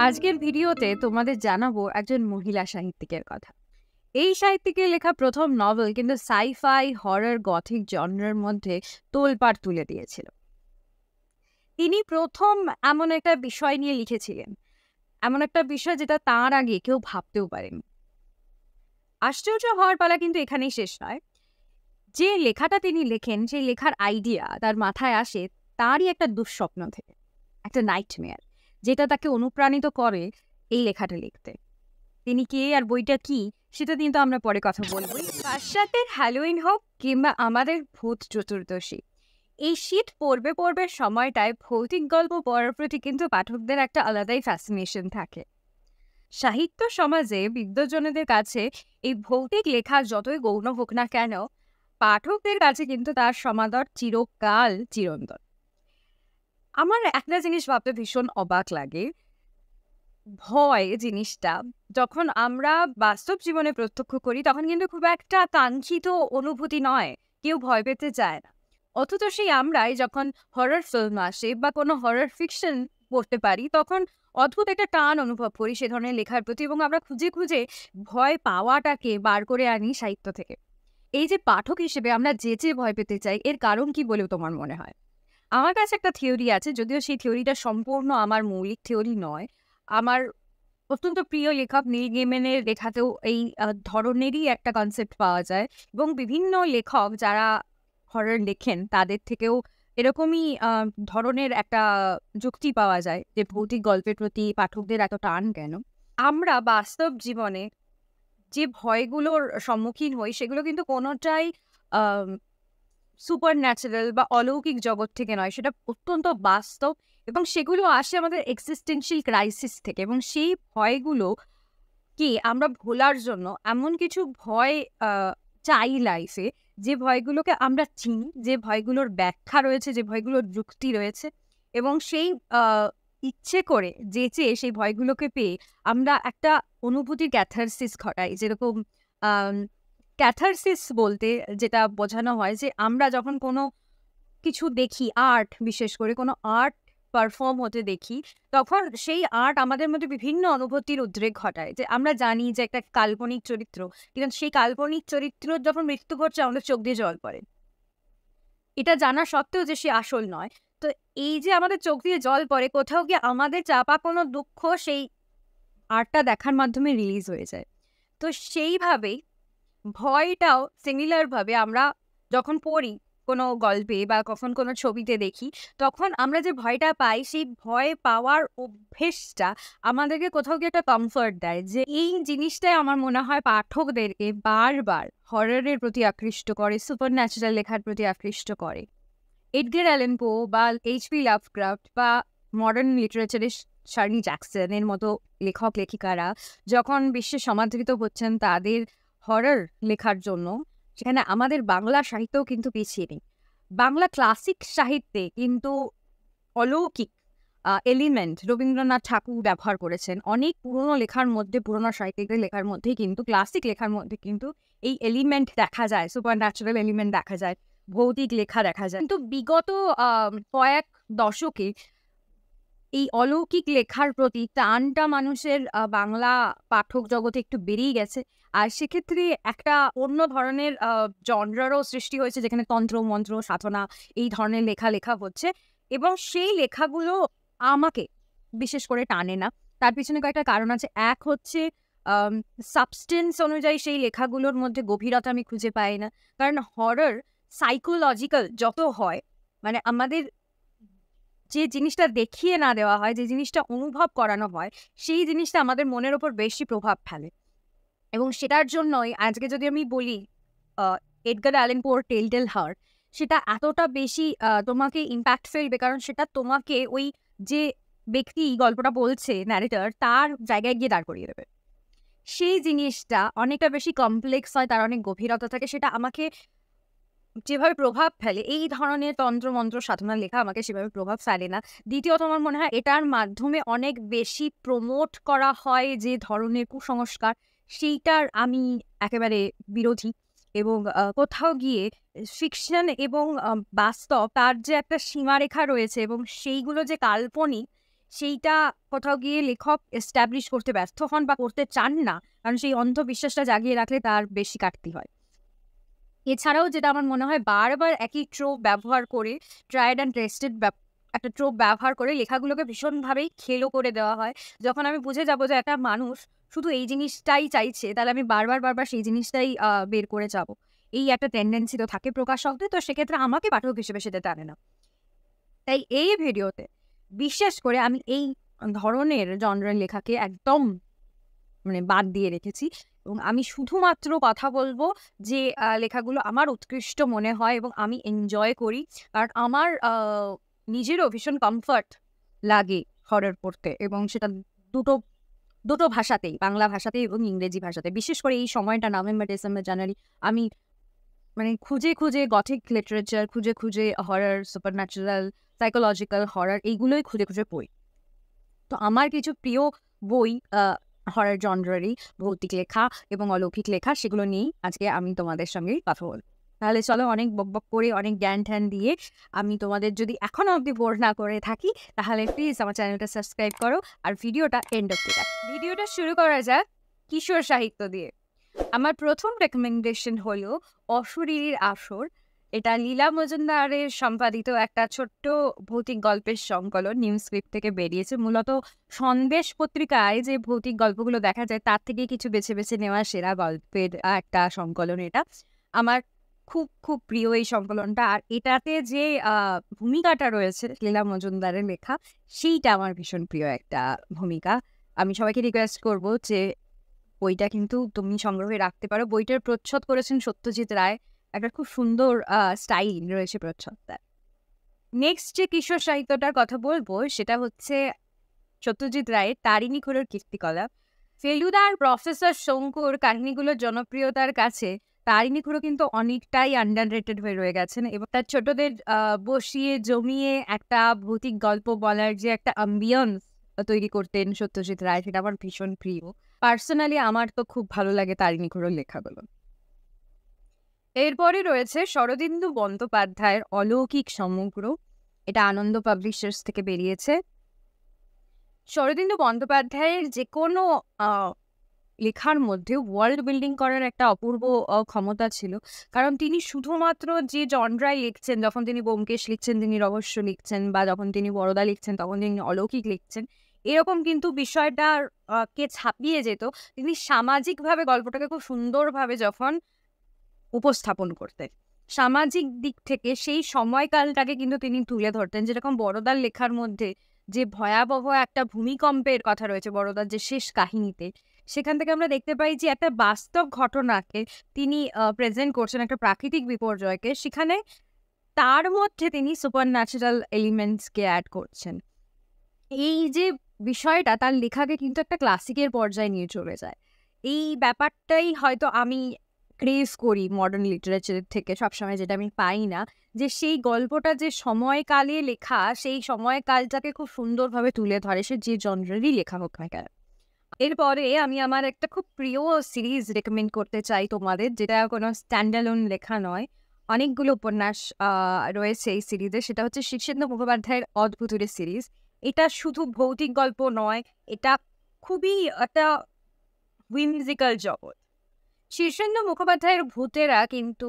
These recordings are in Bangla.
আজকের ভিডিওতে তোমাদের জানাবো একজন মহিলা সাহিত্যিকের কথা। এই সাহিত্যিকের লেখা প্রথম নভেল কিন্তু সাইফাই, হরর, গথিক জনরার মধ্যে তোলপাড় তুলে দিয়েছিল। তিনি প্রথম এমন একটা বিষয় নিয়ে লিখেছিলেন, এমন একটা বিষয় যেটা তার আগে কেউ ভাবতেও পারেনি। আশ্চর্য হওয়ার পালা কিন্তু এখানেই শেষ নয়। যে লেখাটা তিনি লেখেন, সেই লেখার আইডিয়া তার মাথায় আসে তারই একটা দুঃস্বপ্ন থেকে, একটা নাইটমেয়ার, যেটা তাকে অনুপ্রাণিত করে এই লেখাটা লিখতে। তিনি কে আর বইটা কি, সেটা কিন্তু আমরা পরে কথা বলবো। পাশ্চাত্যের হ্যালোইন হোক কিংবা আমাদের ভূত চতুর্দশী, এই শীত পড়বে পড়বে সময়টায় ভৌতিক গল্প পড়ার প্রতি কিন্তু পাঠকদের একটা আলাদাই ফ্যাসিনেশন থাকে। সাহিত্য সমাজে বিদ্বজনদের কাছে এই ভৌতিক লেখা যতই গৌণ হোক না কেন, পাঠকদের কাছে কিন্তু তার সমাদর চিরকাল চিরন্তন। আমার একটা জিনিস ভাবতে ভীষণ অবাক লাগে, ভয় জিনিসটা যখন আমরা বাস্তব জীবনে প্রত্যক্ষ করি তখন কিন্তু খুব একটা কাঙ্ক্ষিত অনুভূতি নয়, কেউ ভয় পেতে চায় না। অথচ সেই আমরাই যখন হরর ফিল্ম আসে বা কোনো হরর ফিকশন পড়তে পারি, তখন অদ্ভুত একটা টান অনুভব করি সে ধরনের লেখার প্রতি, এবং আমরা খুঁজে খুঁজে ভয় পাওয়াটাকে বার করে আনি সাহিত্য থেকে। এই যে পাঠক হিসেবে আমরা যে ভয় পেতে চাই, এর কারণ কি বলেও তোমার মনে হয়? আমার কাছে একটা থিওরি আছে, যদিও সেই থিওরিটা সম্পূর্ণ আমার মৌলিক থিওরি নয়। আমার অত্যন্ত প্রিয় লেখক নীল গেমেনের লেখাতেও এই ধরনেরই একটা কনসেপ্ট পাওয়া যায়, এবং বিভিন্ন লেখক যারা হরর লেখেন তাদের থেকেও এরকমই ধরনের একটা যুক্তি পাওয়া যায় যে ভৌতিক গল্পের প্রতি পাঠকদের এত টান কেন। আমরা বাস্তব জীবনে যে ভয়গুলোর সম্মুখীন হই সেগুলো কিন্তু কোনোটাই সুপার ন্যাচারাল বা অলৌকিক জগৎ থেকে নয়, সেটা অত্যন্ত বাস্তব, এবং সেগুলো আসে আমাদের এক্সিস্টেন্সিয়াল ক্রাইসিস থেকে। এবং সেই ভয়গুলো কি আমরা ভোলার জন্য এমন কিছু ভয় চাই লাইফে, যে ভয়গুলোকে আমরা চিনি, যে ভয়গুলোর ব্যাখ্যা রয়েছে, যে ভয়গুলোর যুক্তি রয়েছে, এবং সেই ইচ্ছে করে যেচে সেই ভয়গুলোকে পেয়ে আমরা একটা অনুভূতির ক্যাথারসিস ঘটাই। যেরকম ক্যাথারসিস বলতে যেটা বোঝানো হয় যে আমরা যখন কোনো কিছু দেখি, আর্ট, বিশেষ করে কোনো আর্ট পারফর্ম হতে দেখি, তখন সেই আর্ট আমাদের মধ্যে বিভিন্ন অনুভূতির উদ্রেক ঘটায়। যে আমরা জানি যে একটা কাল্পনিক চরিত্র, কিন্তু সেই কাল্পনিক চরিত্র যখন মৃত্যু ঘটছে আমাদের চোখ দিয়ে জল পড়ে, এটা জানা সত্ত্বেও যে সে আসল নয়। তো এই যে আমাদের চোখ দিয়ে জল পড়ে, কোথাও গিয়ে আমাদের চাপা কোনো দুঃখ সেই আর্টটা দেখার মাধ্যমে রিলিজ হয়ে যায়। তো সেইভাবেই ভয়টাও সিমিলার ভাবে আমরা যখন পড়ি কোনো গল্পে বা কখন কোনো ছবিতে দেখি, তখন আমরা যে ভয়টা পাই, সেই ভয় পাওয়ার অভ্যেসটা আমাদেরকে কোথাও গিয়ে একটা কমফর্ট দেয়। যে এই জিনিসটাই আমার মনে হয় পাঠকদেরকে বারবার হররের প্রতি আকৃষ্ট করে, সুপার ন্যাচারাল লেখার প্রতি আকৃষ্ট করে। এডগার অ্যালান পো বা এইচপি লাভক্রাফট বা মডার্ন লিটারেচারের শার্লি জ্যাকসনের মতো লেখক লেখিকারা যখন বিশ্বে সমাদৃত হচ্ছেন তাদের হরর লেখার জন্য, সেখানে আমাদের বাংলা সাহিত্যও কিন্তু পিছিয়ে নেই। বাংলা ক্লাসিক সাহিত্যে কিন্তু অলৌকিক এলিমেন্ট রবীন্দ্রনাথ ঠাকুর ব্যবহার করেছেন। অনেক পুরনো লেখার মধ্যে, পুরনো সাহিত্যিকদের লেখার মধ্যে কিন্তু, ক্লাসিক লেখার মধ্যে কিন্তু এই এলিমেন্ট দেখা যায়, সুপার ন্যাচারাল এলিমেন্ট দেখা যায়, ভৌতিক লেখা দেখা যায়। কিন্তু বিগত কয়েক দশকে এই অলৌকিক লেখার প্রতি টানটা মানুষের বাংলা পাঠক জগতে একটু বেড়েই গেছে। আর সেক্ষেত্রে একটা অন্য ধরনের জনরারও সৃষ্টি হয়েছে, যেখানে তন্ত্র, মন্ত্র, সাধনা এই ধরনের লেখা লেখা হচ্ছে, এবং সেই লেখাগুলো আমাকে বিশেষ করে টানে না। তার পিছনে কয়েকটা কারণ আছে। এক হচ্ছে সাবস্টেন্স অনুযায়ী সেই লেখাগুলোর মধ্যে গভীরতা আমি খুঁজে পাই না। কারণ হরর সাইকোলজিক্যাল যত হয়, মানে আমাদের যে জিনিসটা দেখিয়ে না দেওয়া হয়, যে জিনিসটা অনুভব করানো হয়, সেই জিনিসটা আমাদের মনের ওপর বেশি প্রভাব ফেলে। এবং সেটার জন্যই আজকে যদি আমি বলি এডগার অ্যালান পোর টেল হার্ট, সেটা এতটা বেশি তোমাকে ইম্প্যাক্ট ফেলবে, কারণ সেটা তোমাকে ওই যে ব্যক্তি গল্পটা বলছে, ন্যারেটর, তার জায়গায় গিয়ে দাঁড় করিয়ে দেবে। সেই জিনিসটা অনেকটা বেশি কমপ্লেক্স হয়, তার অনেক গভীরতা থাকে। সেটা আমাকে যেভাবে প্রভাব ফেলে, এই ধরনের তন্ত্রমন্ত্র সাধনা লেখা আমাকে সেভাবে প্রভাব ফেলে না। দ্বিতীয়ত আমার মনে হয় এটার মাধ্যমে অনেক বেশি প্রমোট করা হয় যে ধরনের কুসংস্কার, সেইটার আমি একেবারে বিরোধী। এবং কোথাও গিয়ে ফিকশন এবং বাস্তব তার যে একটা সীমারেখা রয়েছে এবং সেইগুলো যে কাল্পনিক, সেইটা কোথাও গিয়ে লেখক এস্টাবলিশ করতে ব্যর্থ হন বা করতে চান না, কারণ সেই অন্ধবিশ্বাসটা জাগিয়ে রাখলে তার বেশি কাটতি হয়। এছাড়াও যেটা আমার মনে হয়, বারবার একই ট্রোপ ব্যবহার করে, ট্রাইড অ্যান্ড টেস্টেড একটা ট্রোপ ব্যবহার করে লেখাগুলোকে ভীষণভাবেই খেলো করে দেওয়া হয়। যখন আমি বুঝে যাবো যে একটা মানুষ শুধু এই জিনিসটাই চাইছে, তাহলে আমি বারবার বারবার সেই জিনিসটাই বের করে যাব। এই একটা টেন্ডেন্সি তো থাকে প্রকাশকদের, তো সেক্ষেত্রে আমাকে পাঠক হিসেবে সেটা টানে না। তাই এই ভিডিওতে বিশেষ করে আমি এই ধরনের জনরার লেখাকে একদম বাদ দিয়ে রেখেছি এবং আমি শুধুমাত্র কথা বলবো যে লেখাগুলো আমার উৎকৃষ্ট মনে হয় এবং আমি এনজয় করি। কারণ আমার নিজেরও ভীষণ কমফর্ট লাগে হরর পড়তে, এবং সেটা দুটো দুটো ভাষাতেই, বাংলা ভাষাতেই এবং ইংরেজি ভাষাতে। বিশেষ করে এই সময়টা নভেম্বর, ডিসেম্বর, জানুয়ারি, আমি খুঁজে খুঁজে গথিক লিটারেচার, খুঁজে খুঁজে হরর, সুপারন্যাচুরাল, সাইকোলজিক্যাল হরর, এইগুলোই খুঁজে খুঁজে পড়ি। তো আমার কিছু প্রিয় বই হরর জনরারই, ভৌতিক লেখা এবং অলৌকিক লেখা, সেগুলো নিয়েই আজকে আমি তোমাদের সঙ্গে কথা বলবো। তাহলে চলো, অনেক বকবক করে, অনেক জ্ঞান ঠ্যান দিয়ে আমি তোমাদের যদি এখনো অবধি বোর না করে থাকি, তাহলে প্লিজ আমার চ্যানেলটা সাবস্ক্রাইব করো আর ভিডিওটা এন্ড অব্দি দেখো। ভিডিওটা শুরু করা যাক কিশোর সাহিত্য দিয়ে। আমার প্রথম রেকমেন্ডেশন হলো অশরীরীর আসর। এটা লীলা মজুমদারের সম্পাদিত একটা ছোট্ট ভৌতিক গল্পের সংকলন, নিউ স্ক্রিপ্ট থেকে বেরিয়েছে। মূলত সন্দেশ পত্রিকায় যে ভৌতিক গল্পগুলো দেখা যায় তার থেকে কিছু বেছে বেছে নেওয়া সেরা গল্পের একটা সংকলন এটা। আমার খুব খুব প্রিয় এই সংকলনটা। আর এটাতে যে ভূমিকাটা রয়েছে লীলা মজুমদারের লেখা, সেইটা আমার ভীষণ প্রিয় একটা ভূমিকা। আমি সবাইকে রিকোয়েস্ট করবো যে বইটা কিন্তু তুমি সংগ্রহে রাখতে পারো। বইটার প্রচ্ছদ করেছেন সত্যজিৎ রায়, একটা খুব সুন্দর স্টাইল রয়েছে প্রচ্ছদটার। নেক্সট যে কিশোর সাহিত্যটার কথা বলবো সেটা হচ্ছে সত্যজিৎ রায়ের তারিণী খুড়োর কীর্তিকলাপ। ফেলুদা আর প্রফেসর শঙ্কুর কাহিনীগুলোর জনপ্রিয়তার কাছে তারিণী খুড়ো কিন্তু অনেকটাই আন্ডাররেটেড হয়ে রয়ে গেছেন, এবং তার ছোটদের বসিয়ে জমিয়ে একটা ভৌতিক গল্প বলার যে একটা অ্যাম্বিয়েন্স তৈরি করতেন সত্যজিৎ রায়, সেটা আমার ভীষণ প্রিয়। পার্সোনালি আমার তো খুব ভালো লাগে তারিণী খুড়োর লেখাগুলো। এরপরে রয়েছে শরদিন্দু বন্দ্যোপাধ্যায়ের অলৌকিক সমগ্র। এটা আনন্দ পাবলিশার্স থেকে বেরিয়েছে। শরদিন্দু বন্দ্যোপাধ্যায়ের যে কোনো লেখার মধ্যে ওয়ার্ল্ড বিল্ডিং করার একটা অপূর্ব ক্ষমতা ছিল। কারণ তিনি শুধুমাত্র যে জনরাই লিখছেন, যখন তিনি ব্যোমকেশ লিখছেন তিনি রহস্য লিখছেন, বা যখন তিনি বরদা লিখছেন তখন তিনি অলৌকিক লিখছেন, এরকম কিন্তু বিষয়টা কে ছাপিয়ে যেত। তিনি সামাজিকভাবে গল্পটাকে খুব সুন্দরভাবে যখন উপস্থাপন করতেন, সামাজিক দিক থেকে সেই সময়কালটাকে কিন্তু তিনি তুলে ধরতেন। যেরকম বরদার লেখার মধ্যে যে ভয়াবহ একটা ভূমিকম্পের কথা রয়েছে বরদার যে শেষ কাহিনীতে, সেখান থেকে আমরা দেখতে পাই যে একটা বাস্তব ঘটনাকে তিনি প্রেজেন্ট করছেন, একটা প্রাকৃতিক বিপর্যয়কে, সেখানে তার মধ্যে তিনি সুপার ন্যাচারাল এলিমেন্টসকে অ্যাড করছেন। এই যে বিষয়টা তার লেখাকে কিন্তু একটা ক্লাসিকের পর্যায়ে নিয়ে চলে যায়। এই ব্যাপারটাই হয়তো আমি ক্রেভ করি মডার্ন লিটারেচারের থেকে সবসময়, যেটা আমি পাই না, যে সেই গল্পটা যে সময়কালে লেখা, সেই সময়কালটাকে খুব সুন্দরভাবে তুলে ধরে, সে যে জনরারই লেখা হোক না কেন। এরপরে আমি আমার একটা খুব প্রিয় সিরিজ রেকমেন্ড করতে চাই তোমাদের, যেটা কোনো স্ট্যান্ডালোন লেখা নয়, অনেকগুলো উপন্যাস রয়েছে এই সিরিজে। সেটা হচ্ছে শীর্ষেন্দু মুখোপাধ্যায়ের অদ্ভুতুরে সিরিজ। এটা শুধু ভৌতিক গল্প নয়, এটা খুবই একটা হুইমজিক্যাল জগৎ। শীর্ষেন্দু মুখোপাধ্যায়ের ভূতেরা কিন্তু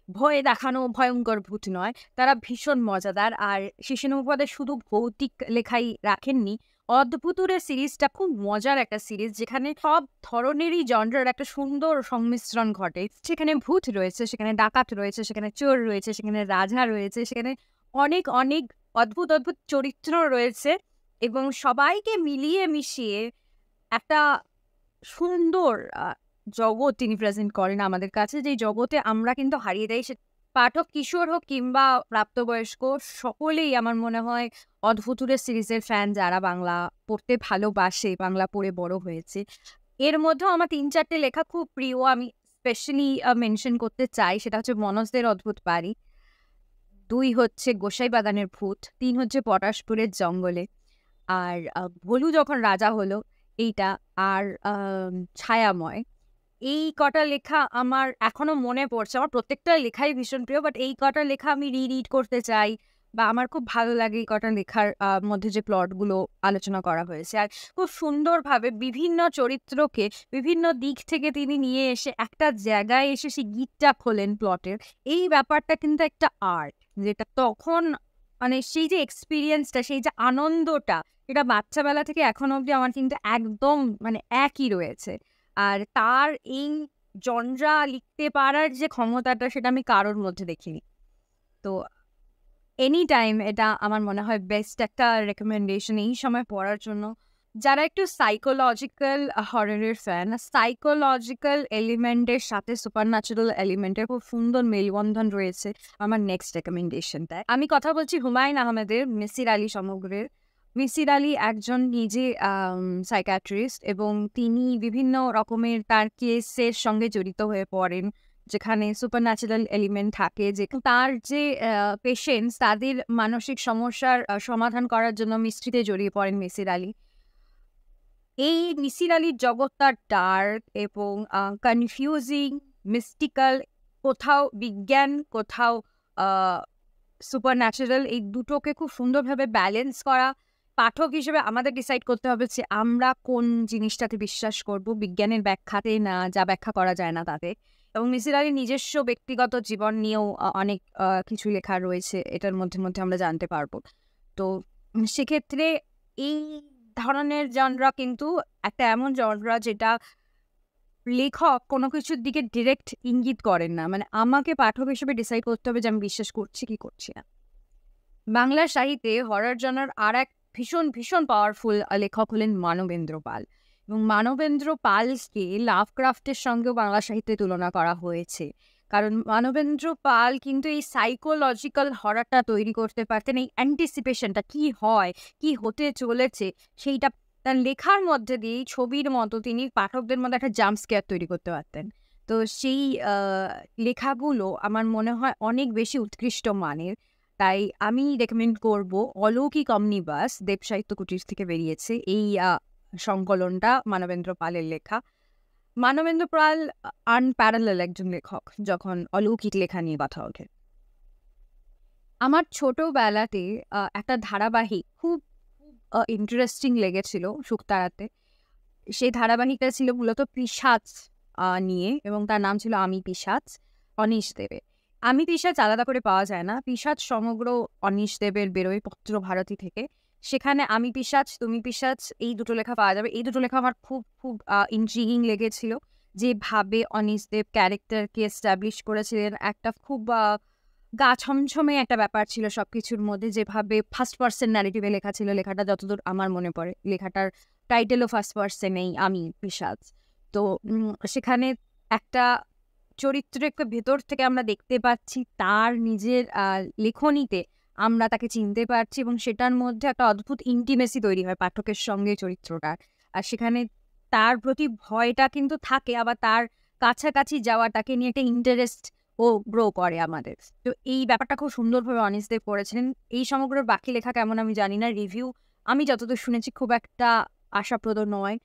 ভয় দেখানো ভয়ঙ্কর ভূত নয়, তারা ভীষণ মজাদার। আর শীর্ষেন্দু মুখোপাধ্যায় শুধু ভৌতিক লেখাই রাখেননি, অদ্ভুতুরে সিরিজটা খুব মজার একটা সিরিজ, যেখানে সব ধরনেরই জনরার একটা সুন্দর সংমিশ্রণ ঘটে। সেখানে ভূত রয়েছে, সেখানে ডাকাত রয়েছে, সেখানে চোর রয়েছে, সেখানে রাজা রয়েছে, সেখানে অনেক অনেক অদ্ভুত অদ্ভুত চরিত্র রয়েছে, এবং সবাইকে মিলিয়ে মিশিয়ে একটা সুন্দর জগৎ তিনি প্রেজেন্ট করেন আমাদের কাছে, যে জগতে আমরা কিন্তু হারিয়ে যাই। সে পাঠক কিশোর হোক কিংবা প্রাপ্তবয়স্ক, সকলেই আমার মনে হয় অদ্ভুতুরে সিরিজের ফ্যান, যারা বাংলা পড়তে ভালোবাসে, বাংলা পড়ে বড় হয়েছে। এর মধ্যেও আমার ৩-৪টে লেখা খুব প্রিয়, আমি স্পেশালি মেনশন করতে চাই। সেটা হচ্ছে মনোজদের অদ্ভুত বাড়ি, ২ হচ্ছে গোসাই বাগানের ভূত, ৩ হচ্ছে পটাশপুরের জঙ্গলে, আর ভোলু যখন রাজা হলো এইটা, আর ছায়াময়। এই কটা লেখা আমার এখনো মনে পড়ছে। আমার প্রত্যেকটা লেখাই ভীষণ প্রিয়। বাট এই কটা লেখা আমি রিড করতে চাই বা আমার খুব ভালো লাগে এই কটা লেখার মধ্যে যে প্লটগুলো আলোচনা করা হয়েছে। আর খুব সুন্দরভাবে বিভিন্ন চরিত্রকে বিভিন্ন দিক থেকে তিনি নিয়ে এসে একটা জায়গায় এসে সেই গিঁটটা খোলেন প্লটের। এই ব্যাপারটা কিন্তু একটা আর্ট। যেটা তখন মানে সেই যে এক্সপেরিয়েন্সটা, সেই যে আনন্দটা, এটা বাচ্চাবেলা থেকে এখন অবধি আমার কিন্তু একদম মানে একই রয়েছে। আর তার এই জনরা লিখতে পারার যে ক্ষমতাটা, সেটা আমি কারোর মধ্যে দেখিনি। তো এনি টাইম এটা আমার মনে হয় বেস্ট একটা রেকমেন্ডেশন এই সময় পড়ার জন্য। যারা একটু সাইকোলজিক্যাল হররের ফ্যান, সাইকোলজিক্যাল এলিমেন্টের সাথে সুপারন্যাচুরাল এলিমেন্টের খুব সুন্দর মেলবন্ধন রয়েছে আমার নেক্সট রেকমেন্ডেশনটায়। আমি কথা বলছি হুমায়ুন আহমেদের মিসির আলী সমগ্রের। মিসির আলী একজন নিজে সাইকিয়াট্রিস্ট এবং তিনি বিভিন্ন রকমের তার কেসের সঙ্গে জড়িত হয়ে পড়েন, যেখানে সুপারন্যাচুরাল এলিমেন্ট থাকে, যে তার যে পেশেন্টস তাদের মানসিক সমস্যার সমাধান করার জন্য মিস্ট্রিতে জড়িয়ে পড়েন মিসির আলী। এই মিসির আলীর জগৎটা ডার্ক এবং কনফিউজিং, মিস্টিক্যাল, কোথাও বিজ্ঞান, কোথাও সুপারন্যাচুরাল, এই দুটোকে খুব সুন্দরভাবে ব্যালেন্স করা। পাঠক হিসেবে আমাদের ডিসাইড করতে হবে যে আমরা কোন জিনিসটাতে বিশ্বাস করব, বিজ্ঞানের ব্যাখ্যাতে না যা ব্যাখ্যা করা যায় না তাতে। এবং মিসির আলীর নিজস্ব ব্যক্তিগত জীবন নিয়েও অনেক কিছু লেখা রয়েছে, এটার মধ্যে মধ্যে আমরা জানতে পারবো। তো সেক্ষেত্রে এই ধরনের জনরা কিন্তু একটা এমন জনরা যেটা লেখক কোনো কিছুর দিকে ডিরেক্ট ইঙ্গিত করেন না, মানে আমাকে পাঠক হিসেবে ডিসাইড করতে হবে যে আমি বিশ্বাস করছি কি করছি না। বাংলা সাহিত্যে হরর জনরার আর এক ভীষণ ভীষণ পাওয়ারফুল লেখক হলেন মানবেন্দ্র পাল। এবং মানবেন্দ্র পালকে লাভক্রাফটের সঙ্গেও বাংলা সাহিত্যে তুলনা করা হয়েছে, কারণ মানবেন্দ্র পাল কিন্তু এই সাইকোলজিক্যাল হররটা তৈরি করতে পারতেন, এই অ্যান্টিসিপেশনটা কি হয়, কি হতে চলেছে, সেইটা তার লেখার মধ্যে দিয়ে ছবির মতো তিনি পাঠকদের মধ্যে একটা জাম্প স্কেয়ার তৈরি করতে পারতেন। তো সেই লেখাগুলো আমার মনে হয় অনেক বেশি উৎকৃষ্ট মানের। তাই আমি রেকমেন্ড করব অলৌকিক অমনিবাস, দেব সাহিত্য কুটির থেকে বেরিয়েছে এই সংকলনটা, মানবেন্দ্র পালের লেখা। মানবেন্দ্র পাল আনপ্যারালেল একজন লেখক যখন অলৌকিক লেখা নিয়ে কথা ওঠে। আমার ছোটবেলাতে একটা ধারাবাহিক খুব ইন্টারেস্টিং লেগেছিল শুকতারাতে। সেই ধারাবাহিকটা ছিল মূলত পিশাচ নিয়ে, এবং তার নাম ছিল আমি পিশাচ, অনিশ দেবের। আমি পিশাচ আলাদা করে পাওয়া যায় না, পিশাচ সমগ্র অনিশ দেবের বেরোয় পত্রভারতী থেকে। সেখানে আমি পিশাচ তুমি পিশাচ এই দুটো লেখা পাওয়া যাবে। এই দুটো লেখা আমার খুব খুব ইন্ট্রিগিং লেগেছিল, যেভাবে অনিশ দেব ক্যারেক্টারকে এস্টাবলিশ করেছিলেন। একটা খুব গা ছমছমে একটা ব্যাপার ছিল সবকিছুর মধ্যে, যেভাবে ফার্স্ট পার্সন ন্যারেটিভে লেখা ছিল লেখাটা, যতদূর আমার মনে পড়ে। লেখাটার টাইটেলও ফার্স্ট পার্সনেই, আমি পিশাচ। তো সেখানে একটা চরিত্রকে ভেতর থেকে আমরা দেখতে পাচ্ছি, তার নিজের লেখনীতে আমরা তাকে চিনতে পারছি, এবং সেটার মধ্যে একটা অদ্ভুত ইন্টিমেসি তৈরি হয় পাঠকের সঙ্গে চরিত্রটার। আর সেখানে তার প্রতি ভয়টা কিন্তু থাকে, আবার তার কাছাকাছি যাওয়াটাকে নিয়ে একটা ইন্টারেস্ট ও গ্রো করে আমাদের। তো এই ব্যাপারটা খুব সুন্দরভাবে অনিশ দেব করেছিলেন। এই সমগ্র বাকি লেখা কেমন আমি জানি না, রিভিউ আমি যতদূর শুনেছি খুব একটা আশাপ্রদ নয়।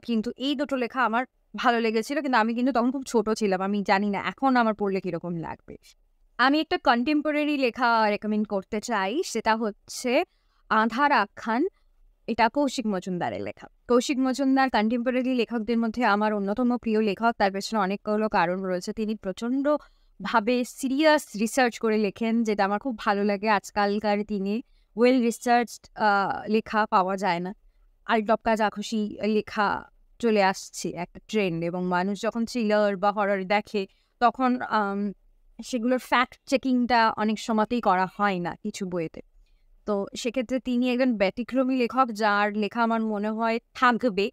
কিন্তু এই দুটো লেখা আমার ভালো লেগেছিল, কিন্তু আমি কিন্তু তখন খুব ছোট ছিলাম, আমি জানি না এখন আমার পড়লে কিরকম লাগবে। আমি একটা কন্টেম্পোরারি লেখা রেকমেন্ড করতে চাই, সেটা হচ্ছে আঁধার আখ্যান। এটা কৌশিক মজুমদারের লেখা। কৌশিক মজুমদার কন্টেম্পোরারি লেখকদের মধ্যে আমার অন্যতম প্রিয় লেখক। তার পেছনে অনেকগুলো কারণ রয়েছে। তিনি প্রচণ্ড ভাবে সিরিয়াস রিসার্চ করে লেখেন, যেটা আমার খুব ভালো লাগে। আজকালকার দিনে ওয়েল রিসার্চড লেখা পাওয়া যায় না। আলটপকা যা খুশি লেখা চলে আসছে একটা ট্রেন্ড, এবং মানুষ যখন থ্রিলার বা হরর দেখে তখন সেগুলোর ফ্যাক্ট চেকিংটা অনেক সময়তেই করা হয় না কিছু বইয়েতে। তো সেক্ষেত্রে তিনি একজন ব্যতিক্রমী লেখক, যার লেখা আমার মনে হয় থাকবে,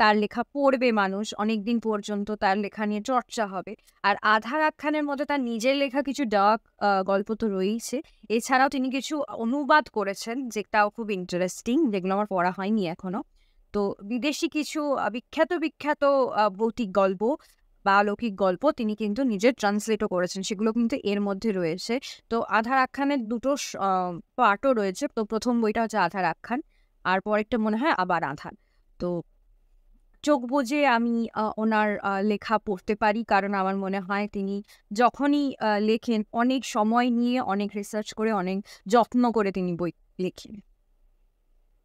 তার লেখা পড়বে মানুষ অনেকদিন পর্যন্ত, তার লেখা নিয়ে চর্চা হবে। আর আধার আখ্যানের মধ্যে তার নিজের লেখা কিছু ডার্ক গল্প তো রয়েছে, এছাড়াও তিনি কিছু অনুবাদ করেছেন যেটাও খুব ইন্টারেস্টিং, যেগুলো আমার পড়া হয়নি এখনো। তো বিদেশি কিছু বিখ্যাত বিখ্যাত ভৌতিক গল্প বা অলৌকিক গল্প তিনি কিন্তু নিজের ট্রান্সলেটও করেছেন, সেগুলো কিন্তু এর মধ্যে রয়েছে। তো আধার আখ্যানের দুটো পার্টও রয়েছে। তো প্রথম বইটা হচ্ছে আধার আখ্যান, আর পরেরটা মনে হয় আবার আধার। তো চোখ বুজে আমি ওনার লেখা পড়তে পারি, কারণ আমার মনে হয় তিনি যখনই লেখেন অনেক সময় নিয়ে, অনেক রিসার্চ করে, অনেক যত্ন করে তিনি বই লেখেন।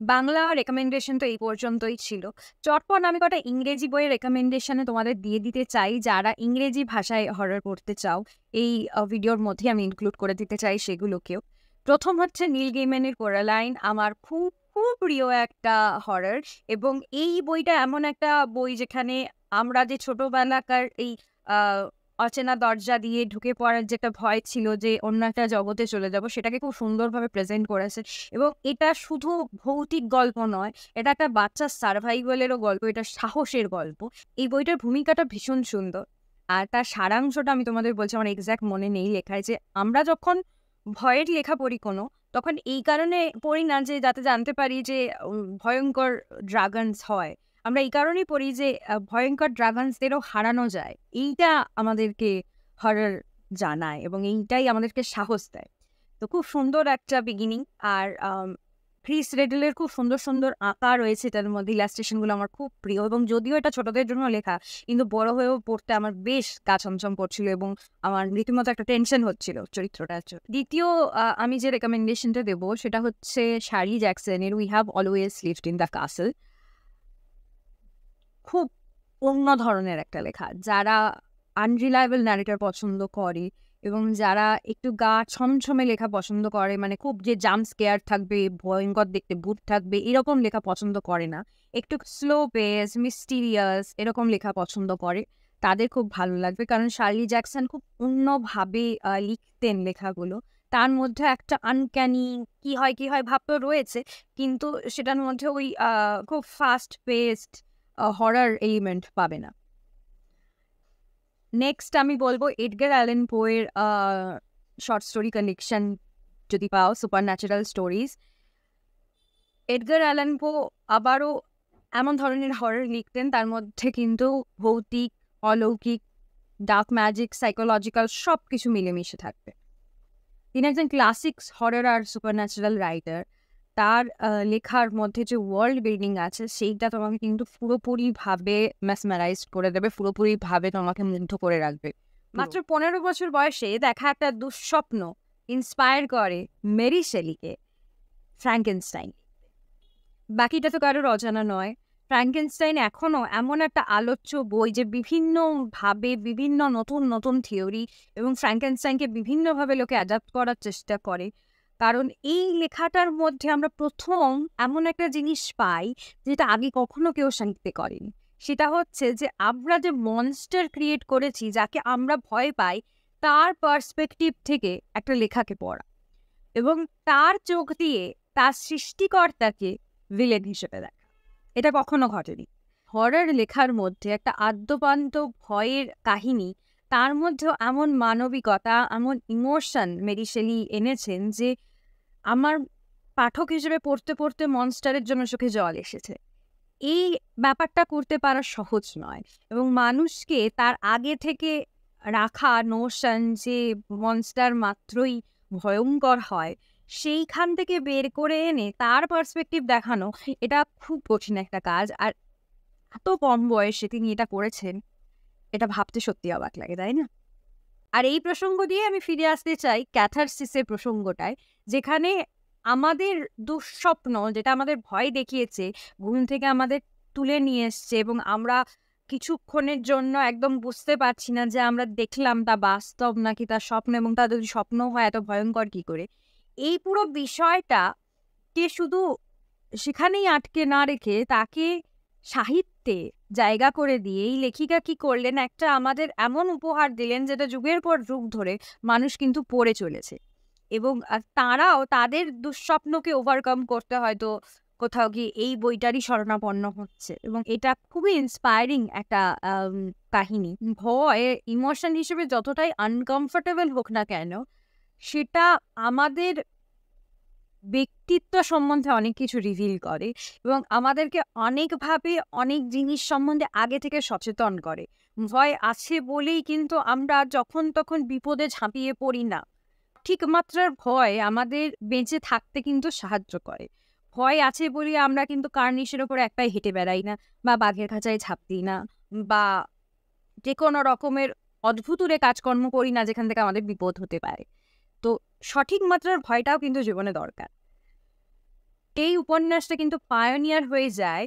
বাংলা রেকমেন্ডেশন তো এই পর্যন্তই ছিল। চটপট আমি কটা ইংরেজি বইয়ের রেকমেন্ডেশনে তোমাদের দিয়ে দিতে চাই, যারা ইংরেজি ভাষায় হরর পড়তে চাও। এই ভিডিওর মধ্যে আমি ইনক্লুড করে দিতে চাই সেগুলোকেও। প্রথম হচ্ছে নীল গেইম্যানের কোরালাইন। আমার খুব খুব প্রিয় একটা হরর, এবং এই বইটা এমন একটা বই যেখানে আমরা যে ছোটবেলাকার এই অচেনা দরজা দিয়ে ঢুকে পড়ার যেটা ভয় ছিল যে অন্য একটা জগতে চলে যাব, সেটাকে খুব সুন্দরভাবে প্রেজেন্ট করেছে। এবং এটা শুধু ভৌতিক গল্প নয়, এটা একটা বাচ্চার সার্ভাইভালেরও গল্প, এটা সাহসের গল্প। এই বইটার ভূমিকাটা ভীষণ সুন্দর। আর তার সারাংশটা আমি তোমাদের বলছি, আমার এক্স্যাক্ট মনে নেই লেখায়, যে আমরা যখন ভয়ের লেখা পড়ি কোনো, তখন এই কারণে পড়ি না যে যাতে জানতে পারি যে ভয়ঙ্কর ড্রাগনস হয়। আমরা এই কারণেই পড়ি যে ভয়ঙ্কর ড্রাগনসদেরও হারানো যায়। এইটা আমাদেরকে হরর জানায় এবং এইটাই আমাদেরকে সাহস দেয়। তো খুব সুন্দর একটা বিগিনিং। আর ক্রিস রেডলের খুব সুন্দর সুন্দর আঁকা রয়েছে এটার মধ্যে, ইলাস্ট্রেশনগুলো আমার খুব প্রিয়। এবং যদিও এটা ছোটদের জন্য লেখা, কিন্তু বড় হয়েও পড়তে আমার বেশ গা ছমছম করছিল এবং আমার রীতিমতো একটা টেনশন হচ্ছিল চরিত্রটা। দ্বিতীয় আমি যে রেকমেন্ডেশনটা দেবো সেটা হচ্ছে শার্লি জ্যাকসনের we have always lived in the castle. খুব অন্য ধরনের একটা লেখা। যারা আনরিলায়েবল ন্যারেটর পছন্দ করে এবং যারা একটু গা ছমছমে লেখা পছন্দ করে, মানে খুব যে জাম্প স্কেয়ার থাকবে, ভয়ঙ্কর দেখতে ভূত থাকবে, এরকম লেখা পছন্দ করে না, একটু স্লো পেস, মিস্টিরিয়াস এরকম লেখা পছন্দ করে, তাদের খুব ভালো লাগবে। কারণ শার্লি জ্যাকসন খুব অন্যভাবে লিখতেন লেখাগুলো। তার মধ্যে একটা আনক্যানি কি হয় ভাব তো রয়েছে, কিন্তু সেটার মধ্যে ওই খুব ফাস্ট পেসড হরর এলিমেন্ট পাবে না। নেক্সট আমি বলবো এডগার অ্যালেন পোয়ের শর্ট স্টোরি কালেকশন যদি পাও, super natural stories. Edgar Allan Poe আবারও এমন ধরনের হরর লিখতেন, তার মধ্যে কিন্তু ভৌতিক, অলৌকিক, ডার্ক ম্যাজিক, সাইকোলজিক্যাল সব কিছু মিলেমিশে থাকবে। তিনি একজন ক্লাসিক হরর আর সুপার ন্যাচারাল রাইটার। তার লেখার মধ্যে যে ওয়ার্ল্ড বিল্ডিং আছে সেইটা তোমাকে কিন্তু পুরোপুরিভাবে ম্যাসমারাইজ করে দেবে, পুরোপুরিভাবে তোমাকে মুগ্ধ করে রাখবে। মাত্র 15 বছর বয়সে দেখা একটা দুঃস্বপ্ন ইন্সপায়ার করে মেরি শেলিকে ফ্র্যাঙ্কেনস্টাইন। বাকিটা তো কারোর অজানা নয়। ফ্র্যাঙ্কেনস্টাইন এখনও এমন একটা আলোচ্য বই যে বিভিন্নভাবে বিভিন্ন নতুন নতুন থিওরি এবং ফ্র্যাঙ্কেনস্টাইনকে বিভিন্নভাবে লোকে অ্যাডাপ্ট করার চেষ্টা করে। কারণ এই লেখাটার মধ্যে আমরা প্রথম এমন একটা জিনিস পাই যেটা আগে কখনো কেউ সাহিত্যে করেনি। সেটা হচ্ছে যে আমরা যে মনস্টার ক্রিয়েট করেছি, যাকে আমরা ভয় পাই, তার পার্সপেক্টিভ থেকে একটা লেখাকে পড়া এবং তার চোখ দিয়ে তার সৃষ্টিকর্তাকে ভিলেন হিসেবে দেখা, এটা কখনো ঘটেনি। হরর লেখার মধ্যে একটা আদ্যপান্ত ভয়ের কাহিনী, তার মধ্যেও এমন মানবিকতা, এমন ইমোশন মেরি শেলি এনেছেন যে আমার পাঠক হিসেবে পড়তে পড়তে মনস্টারের জন্য চোখে জল এসেছে। এই ব্যাপারটা করতে পারা সহজ নয় এবং মানুষকে তার আগে থেকে রাখা নোশন যে মনস্টার মাত্রই ভয়ঙ্কর হয়, সেইখান থেকে বের করে এনে তার পার্সপেক্টিভ দেখানো, এটা খুব কঠিন একটা কাজ। আর এত কম বয়সে তিনি এটা করেছেন, এটা ভাবতে সত্যি অবাক লাগে, তাই না? আর এই প্রসঙ্গ দিয়ে আমি ফিরে আসতে চাই ক্যাথারসিসের প্রসঙ্গটায়, যেখানে আমাদের দুঃস্বপ্ন, যেটা আমাদের ভয় দেখিয়েছে, ঘুম থেকে আমাদের তুলে নিয়ে এসছে এবং আমরা কিছুক্ষণের জন্য একদম বুঝতে পারছি না যে আমরা দেখলাম তা বাস্তব নাকি তার স্বপ্ন, এবং তা যদি স্বপ্ন হয় এত ভয়ঙ্কর কি করে। এই পুরো বিষয়টাকে শুধু সেখানেই আটকে না রেখে তাকে সাহিত্যে জায়গা করে দিয়ে এই লেখিকা কি করলেন, একটা আমাদের এমন উপহার দিলেন যেটা যুগের পর যুগ ধরে মানুষ কিন্তু পড়ে চলেছে। এবং তারাও তাদের দুঃস্বপ্নকে ওভারকাম করতে হয়তো কোথাও গিয়ে এই বইটারই শরণাপন্ন হচ্ছে, এবং এটা খুবই ইন্সপায়ারিং একটা কাহিনী। ভয় ইমোশন হিসেবে যতটাই আনকমফোর্টেবল হোক না কেন, সেটা আমাদের ব্যক্তিত্ব সম্বন্ধে অনেক কিছু রিভিল করে এবং আমাদেরকে অনেকভাবে অনেক জিনিস সম্বন্ধে আগে থেকে সচেতন করে। ভয় আছে বলেই কিন্তু আমরা যখন তখন বিপদে ঝাঁপিয়ে পড়ি না। ঠিক মাত্রার ভয় আমাদের বেঁচে থাকতে কিন্তু সাহায্য করে। ভয় আছে বলে আমরা কিন্তু কার্নিশের ওপর এক পায়ে হেঁটে বেড়াই না, বা বাঘের খাঁচায় ঝাঁপ দিই না, বা যে কোনো রকমের অদ্ভুতুরে কাজকর্ম করি না যেখান থেকে আমাদের বিপদ হতে পারে। তো সঠিক মাত্রার ভয়টাও কিন্তু জীবনে দরকার। এই উপন্যাসটা কিন্তু পায়োনিয়ার হয়ে যায়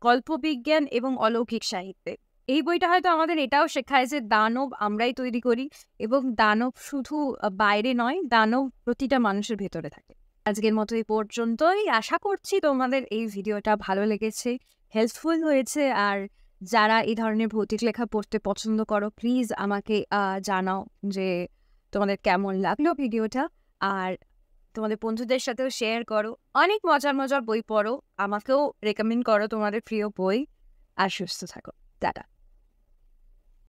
কল্পবিজ্ঞান এবং অলৌকিক সাহিত্যে। এই বইটা হয়তো আমাদের এটাও শেখায় যে দানব আমরাই তৈরি করি, এবং দানব শুধু বাইরে নয়, দানব প্রতিটা মানুষের ভেতরে থাকে। আজকের মতো এই পর্যন্তই। আশা করছি তোমাদের এই ভিডিওটা ভালো লেগেছে, হেল্পফুল হয়েছে। আর যারা এই ধরনের ভৌতিক লেখা পড়তে পছন্দ করো, প্লিজ আমাকে জানাও যে তোমাদের কেমন লাগলো ভিডিওটা। আর তোমাদের বন্ধুদের সাথেও শেয়ার করো। অনেক মজার মজার বই পড়ো, আমাকেও রেকমেন্ড করো তোমাদের প্রিয় বই। আর সুস্থ থাকো। টাটা।